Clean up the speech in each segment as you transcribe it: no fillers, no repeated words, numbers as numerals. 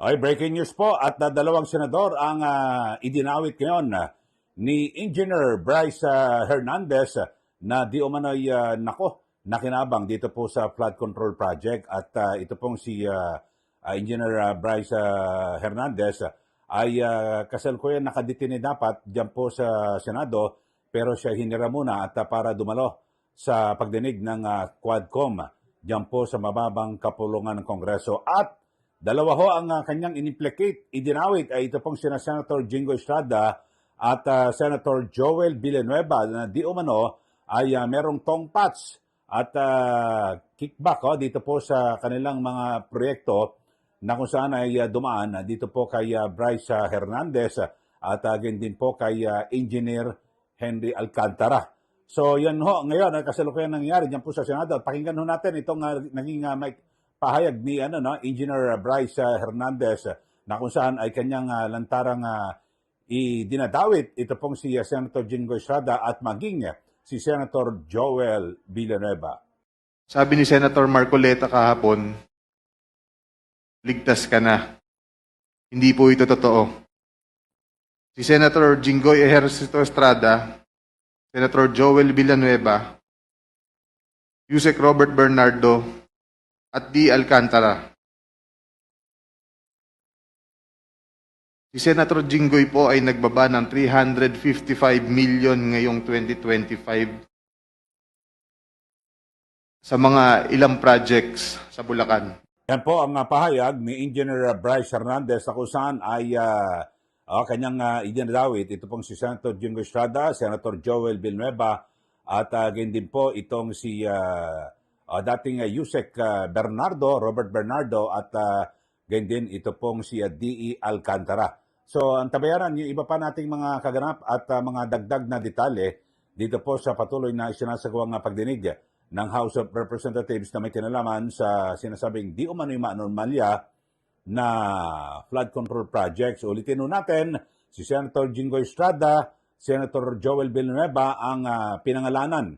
Okay, breaking news po at dalawang senador ang idinawit ngayon ni Engineer Bryce Hernandez na di umano'y nakinabang dito po sa flood control project at ito pong si Engineer Bryce Hernandez ay kasalukuyan nakadetine dapat dyan po sa Senado pero siya hinira muna at para dumalo sa pagdinig ng Quadcom dyan po sa mababang kapulungan ng Kongreso at dalawa ho ang kanyang inimplicate, idinawit ay ito pong sina Senator Jingo Estrada at Senator Joel Villanueva na di umano ay merong tongpats at kickback dito po sa kanilang mga proyekto na kung saan ay dumaan dito po kay Bryce Hernandez at din po kay Engineer Henry Alcantara. So yan ho, ngayon kasalukuyan nangyayari dyan po sa Senado. Pakinggan ho natin itong naging pahayag ni Engineer Bryce Hernandez na kung saan ay kanyang lantarang idinadawit ito pong si Senator Jingo Estrada at maging si Senator Joel Villanueva. Sabi ni Senator Marcoleta kahapon, ligtas ka na. Hindi po ito totoo. Si Senator Jinggoy Ejercito Estrada, Senator Joel Villanueva, Yusek Robert Bernardo, at D. Alcantara. Si Senator Jinggoy po ay nagbaba ng 355 million ngayong 2025 sa mga ilang projects sa Bulacan. Yan po ang pahayag ni Engineer Bryce Hernandez na kung saan ay kanyang idinadawit ito pong si Senator Jingo Estrada, Senator Joel Villanueva at din po itong si dating Yusek Robert Bernardo at ganyan din ito pong si D.E. Alcantara. So ang tabayaran, yung iba pa nating mga kaganap at mga dagdag na detalye dito po sa patuloy na isinasagawang pagdinig ng House of Representatives na may kinalaman sa sinasabing di umano'y maanormalya na flood control projects. Ulitin nun natin, si Senator Jingo Estrada, Senator Joel Villanueva ang pinangalanan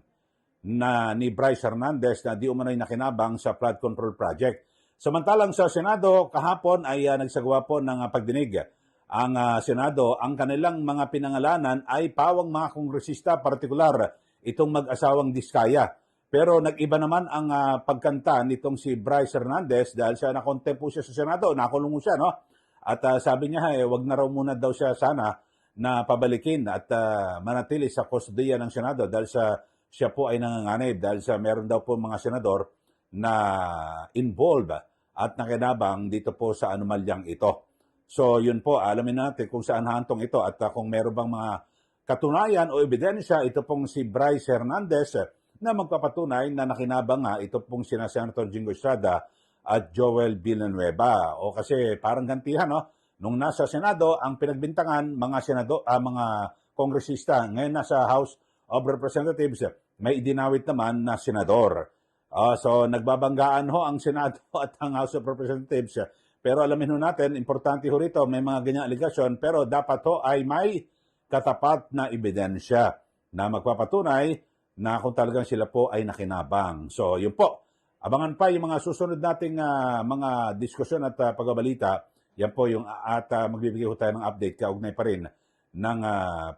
na ni Bryce Hernandez na di umano'y nakinabang sa flood control project. Samantalang sa Senado, kahapon ay nagsagawa po ng pagdinig. Ang Senado, ang kanilang mga pinangalanan ay pawang mga kongresista, partikular itong mag-asawang Diskaya. Pero nag-iba naman ang pagkanta nitong si Bryce Hernandez dahil siya nakontempt po siya sa Senado, nakulong siya, no? At sabi niya, wag na raw muna daw siya sana na pabalikin at manatili sa kustodiya ng Senado dahil siya po ay nanganganib dahil meron daw po mga senador na involved at nakinabang dito po sa anomalyang ito. So yun po, alamin natin kung saan hantong ito at kung meron bang mga katunayan o ebidensya ito pong si Bryce Hernandez na magpapatunay na nakinabang ito pong sina Senator Jingo Estrada at Joel Villanueva. O kasi parang gantihan, no? Nung nasa Senado, ang pinagbintangan mga kongresista, ngayon nasa House of Representatives, may idinawit naman na senador. So nagbabanggaan ho ang Senado at ang House of Representatives. Pero alamin ho natin, importante ho rito, may mga ganyang aligasyon, pero dapat ho ay may katapat na ebidensya na magpapatunay na kung talagang sila po ay nakinabang. So yun po, abangan pa yung mga susunod nating mga diskusyon at pagbabalita. Yan po yung at magbibigay ho tayo ng update kaugnay pa rin ng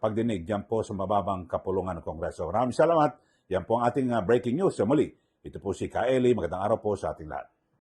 pagdinig dyan po sa mababang kapulungan ng Kongreso. Maraming salamat. Yan po ang ating breaking news. So muli, ito po si Kaeli. Magandang araw po sa ating lahat.